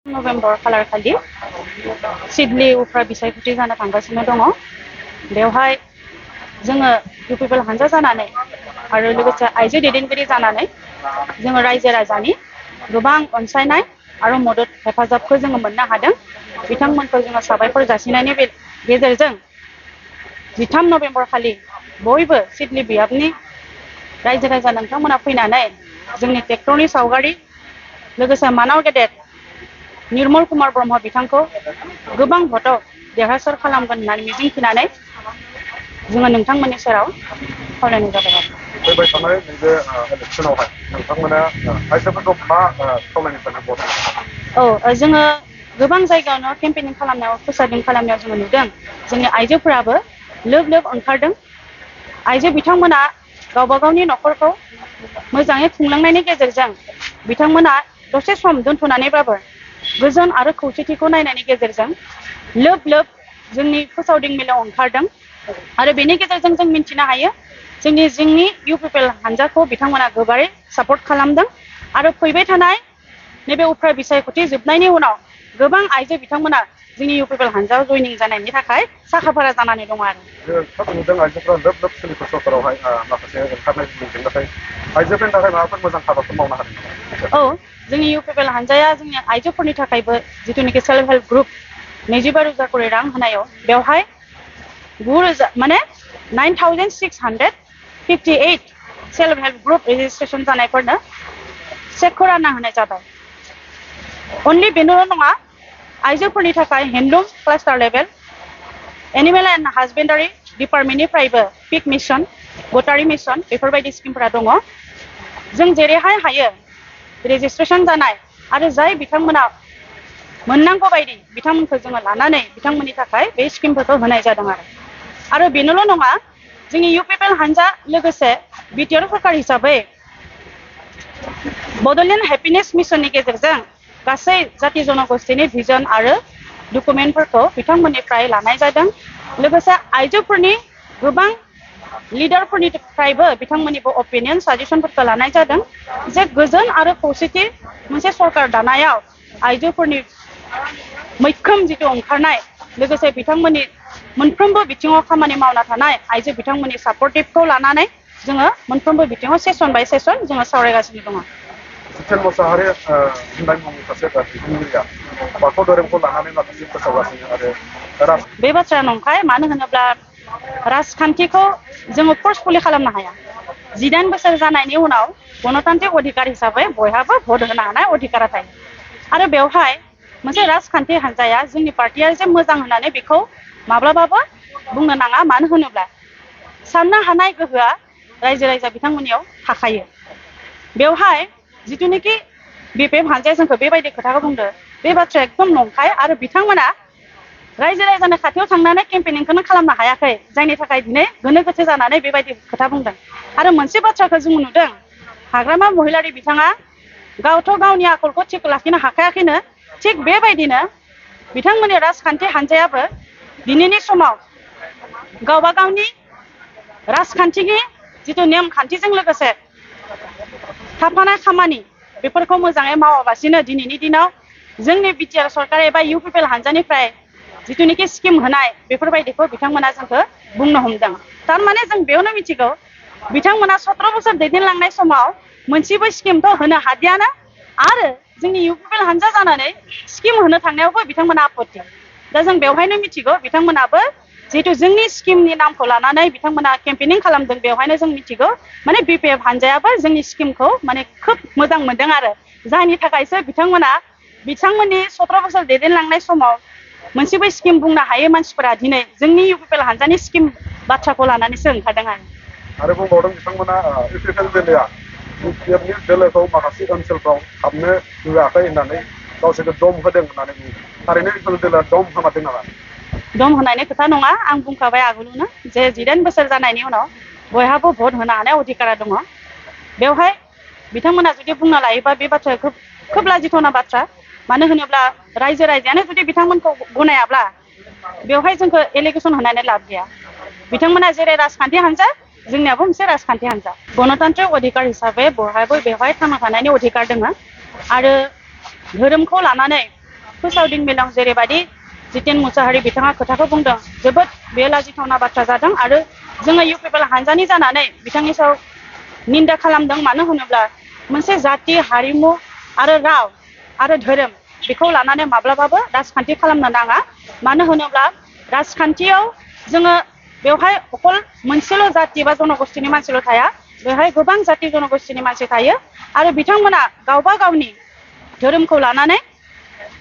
November खालार खालि Siddeley उफ्रा बिसायख'थि जानो थांगासिनो दङ। बेवहाय जोङो इउपिपिएल हानजा जानानै आरो लोगोसे आइजो दैदेनगिरि जानानै जोङो रायजो राजानि गोबां अनसायनाय आरो मदद हेफाजाबखौ जोङो मोननो हादों। बिथांमोनखौ जोङो साबायखर जासिनायनि गेजेरजों 13 नभेम्बर खालि बयबो सिडली बियाबनि रायजो राजा नोंथांमोना फैनानै जोंनि ट्रेक्टरनि सावगारि लोगोसे मानाव गेदेर निर्मल कुमार ब्रह्म बिथांखौ गोबां भटआव देरहासार खालामगोन होननानै मिजिंथिनानै जोङो नोंथांमोननि सेराव खावलायनाय जाबाय आरो। फैबाय थानाय नैबे इलेक्सनावहाय नोंथांमोना आइजोफोरखौ मा खावलायनो सानो भट होनो? जोङो गोबां जायगायावनो केम्पेनिं खालामनायाव प्रसारिं खालामनायाव जोङो नुदों जोंनि आइजोफोराबो लोब लोब ओंखारदों। आइजो बिथांमोना गावबा गावनि न'खरखौ मोजाङै खुंलांनायनि गेजेरजों बिथांमोना दसे सम दोनथ'नानैबाबो गोजोन आरो खौसेथिखौ नायनायनि गेजेरजों लोब लोब जोंनि फोसावदिं मेलाव ओंखारदों आरो बेनि गेजेरजों जों मिन्थिनो हायो जोंनि इउपिपिएल हानजाखौ बिथांमोना गोबारै सापर्ट खालामदों आरो फैबाय थानाय नैबे उफ्रा बिसायख'थि जोबनायनि उनाव गोबां आइजो बिथांमोना जोंनि इउपिपिएल हानजायाव जयनिं जानायनि थाखाय साखाफारा जानानै दङ आरो। नुदों आइजोफोरा लोब लोब सोलिफु सरकारावहाय माखासे ओंखारनाय नुदों, नाथाय आइजोफोरनि थाखाय माबाफोर मोजां हाबाफोर मावनो हादों? जोंनि इउपिपिएल हानजाया जोंनि आइजोफोरनि थाखायबो जिथुनिखि सेल्फ हेल्प ग्रुप 22 रोजा करि रां होनायाव बेवहाय 9,658 सेल्फ हेल्प ग्रुप रेजिस्ट्रेसन जानायफोरनो चेकखौ रानना होनाय जाबाय। अनलि बेनोल' नङा, आइजोफोरनि थाखाय handloom cluster level animal and husbandry डिपार्टमेन्टनिफ्रायबो पिक मिशन गटारि मिशन बेफोरबायदि स्किमफोरा दङ। जों जेरैहाय हायो रेजिस्ट्रेसन जानाय आरो जाय बिथांमोना मोननांगौ बायदि बिथांमोनखौ जोङो लानानै बिथांमोननि थाखाय बे स्किमफोरखौ होनाय जादों आरो बेनोल' नङा, जोंनि इउपिपिएल हानजा लोगोसे बिटिआर सरकार हिसाबै बड'लेण्ड हेपिनेस मिशननि गेजेरजों गासै जाति जनगोष्ठीनि भिजन आरो डकुमेन्टफोरखौ बिथांमोननिफ्राय लानाय जादों। लोगोसे आइजोफोरनि गोबां लिडारफोरनिफ्रायबो बिथांमोननिबो अपिनियन साजेसनफोरखौ लानाय जादों जे गोजोन आरो खौसेथि मोनसे सरकार दानायाव आइजोफोरनि मैखोम जिथु ओंखारनाय लोगोसे बिथांमोननि मोनफ्रोमबो बिथिङाव खामानि मावना थानाय आइजो बिथांमोननि सापर्टिभखौ लानानै जोङो मोनफ्रोमबो बिथिङाव सेसन बाय सेसन जोङो सावरायगासिनो दङ। जितेन मोसाहारि होननाय मुंनि सासे दैदेनगिरिया बाथौ धोरोमखौ लानानै माखासे फोसावगासिनो आरो बे बाथ्राया नंखाय। मानो होनोब्ला राजखान्थिखौ जोङो फर्सफुलि खालामनो हाया। 19 बोसोर जानायनि उनाव गणतान्त्रिक अधिकार हिसाबै बयहाबो भट होनो हानाय अधिकारा थायो आरो बेवहाय मोनसे राजखान्थि हान्जाया जोंनि पार्टिया जे मोजां होननानै बेखौ माब्लाबाबो बुंनो नाङा। मानो होनोब्ला साननो हानाय गोहोआ रायजो राजा बिथांमोननियाव थाखायो। बेवहाय जिथुनिखि बिपिएफ हानजाया जोंखौ बेबायदि खोथाखौ बुंदो, बे बाथ्राया एकदम नंखाय आरो बिथांमोना रायजो राजानि खाथियाव थांनानै केम्पेनिंखौनो खालामनो हायाखै, जायनि थाखाय दिनै गोनो गोथो जानानै बेबायदि खोथा बुंदों। आरो मोनसे बाथ्राखौ जों नुदों, हाग्रामा महिलारि बिथाङा गावथ' गावनि आखलखौ थिग लाखिनो हाखायाखैनो, थिग बेबायदिनो बिथांमोननि राजखान्थि हान्जायाबो दिनैनि समाव गावबा गावनि राजखान्थिनि जिथु नेमखान्थिजों लोगोसे थाफानाय खामानि बेफोरखौ मोजाङै मावाबासिनो दिनैनि दिनाव जोंनि बिटिआर सरकार एबा इउपिपिएल हानजानिफ्राय जिथुनिखि स्किम होनाय बेफोरबायदिखौ बिथांमोना जोंखौ बुंनो हमदों। थारमाने जों बेयावनो मिथिगौ बिथांमोना 17 बोसोर दैदेनलांनाय समाव मोनसेबो स्किमथ' होनो हादियानो आरो जोंनि इउपिपिएल हानजा जानानै स्किम होनो थांनायावबो बिथांमोना आपत्ति। दा जों बेवहायनो मिथिगौ बिथांमोनाबो जिहेतु जोंनि स्किमनि नामखौ लानानै बिथांमोना केम्पेनिं खालामदों, बेवहायनो जों मिथिगौ माने बिपिएफ हानजायाबो जोंनि स्किमखौ माने खोब मोजां मोनदों आरो जायनि थाखायसो बिथांमोननि 17 बोसोर दैदेनलांनाय समाव मोनसेबो स्किम बुंनो हायै मानसिफोरा दिनै जोंनि इउपिपिएल हानजानि स्किम बाथ्राखौ लानानैसो ओंखारदों आरो बुंबावदों बिथांमोना इउपिपिएल दोलोआ बिटिआरनि दोलोखौ माखासे ओनसोलफ्राव हाबनो होआखै होननानै गावसोरखौ दम होदों होननानै बुङो। थारैनो इउपिपिएल दोलोआ दम होमारदों नामा? दम होनायनि खोथा नङा। आं बुंखाबाय आगोलावनो जे 19 बोसोर जानायनि उनाव बयहाबो भट होनो हानाय अधिकारा दङ। बेवहाय बिथांमोना जुदि बुंना लायोबा बे बाथ्राया खोब लाजिथावना बाथ्रा। मानो होनोब्ला रायजो राजायानो जुदि बिथांमोनखौ गनायाब्ला बेवहाय जोंखौ एलिगेसन होनानै लाब गैया। बिथांमोना जेरै राजखान्थि हान्जा, जोंनियाबो मोनसे राजखान्थि हान्जा। गणतान्त्रिक अधिकार हिसाबै बयहाबो बेवहाय थांना थानायनि अधिकार दङ आरो धोरोमखौ लानानै फोसावदिं मेलाव जेरैबायदि जितेन मुसाहारि बिथाङा खोथाखौ बुंदों जोबोद बे लाजिथावना बाथ्रा जादों आरो जोङो इउपिपिएल हानजानि जानानै बिथांनि सायाव निन्दा खालामदों मानो होनोब्ला मोनसे जाति हारिमु आरो राव आरो धोरोम बेखौ लानानै माब्लाबाबो राजखान्थि खालामनो नाङा मानो होनोब्ला राजखान्थियाव जोङो बेवहाय अकल मोनसेल' जाति बा जनगोष्ठीनि मानसिल' थाया बेवहाय गोबां जाति जनगोष्ठीनि मानसि थायो आरो बिथांमोना गावबा गावनि धोरोमखौ लानानै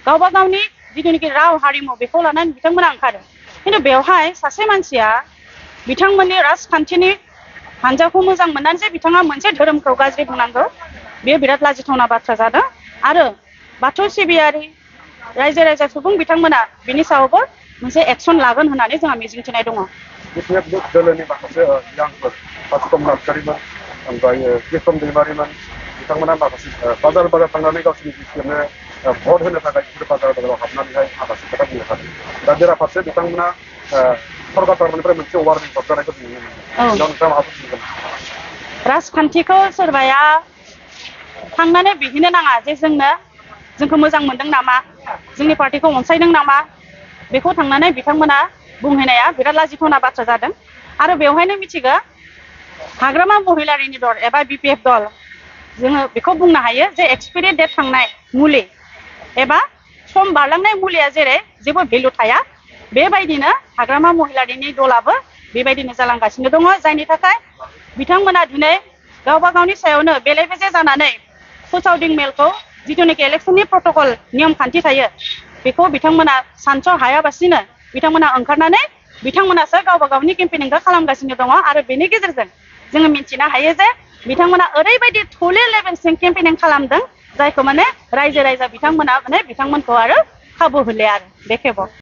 गावबा गावनि जिथुनिखि राव हारिमु बेखौ लानानै बिथांमोना ओंखारो खिन्थु बेवहाय सासे मानसिया बिथांमोननि राजखान्थिनि हानजाखौ मोजां मोननानै जे बिथाङा मोनसे धोरोमखौ गाज्रि बुंनांगौ बेयो बिराद लाजिथावना बाथ्रा जादों आरो बाथौ सिबियारि रायजो राजा सुबुं बिथांमोना बिनि सायावबो मोनसे एक्सन लागोन होननानै जोंहा मिजिंथिनाय दङ दोलोनि माखासे यांफोर बासुकम नार्जारिमोन ओमफ्राय केसम दैमारिमोन बिथांमोना माखासे बाजार बाजार थांनानै गावसोरनि बिसिनो भट होनो थाखाय बिसोर बाजार बाजाराव हाबनानैहाय माखासे खोथा बुंनो थादों दा बेराफारसे बिथांमोना सरकार थारनिफ्राय मोनसे वार्निं हरजानायखौ नुनो मोनो नोंथाङा माबाफोर बुंगोन राजखान्थिखौ सोरबाया थांनानै बिहैनो नाङा जे जोंखौ मोजां मोनदों नामा जोंनि पार्टिखौ अनसायदों नामा बेखौ थांनानै बिथांमोना बुंहैनाया बिराद लाजिथावना बाथ्रा जादों आरो बेवहायनो मिथिगौ हाग्रामा महिलारिनि दल एबा बिपिएफ दल जोङो बेखौ बुंनो हायो जे एक्सपायरि डेट थांनाय मुलि एबा सम बारलांनाय मुलिया जेरै जेबो भेलु थाया बेबायदिनो हाग्रामा महिलारिनि दलाबो बेबायदिनो जालांगासिनो दङ जायनि थाखाय बिथांमोना दिनै गावबा गावनि सायावनो बेले बेजे जानानै फोसावदिं मेलखौ जिथुनिखि इलेक्सननि प्रट'कल नियम खान्थि थायो बेखौ बिथांमोना सानस' हायाबासिनो बिथांमोना ओंखारनानै बिथांमोनासो गावबा गावनि केम्पेनिंखौ खालामगासिनो दङ आरो बेनि गेजेरजों जोङो मिन्थिनो हायो जे बिथांमोना ओरैबायदि थौले लेभेलसिम केम्पेनिं खालामदों जायखौ माने रायजो राजा बिथांमोना माने बिथांमोनखौ आरो खाबु होले आरो बे खेबाव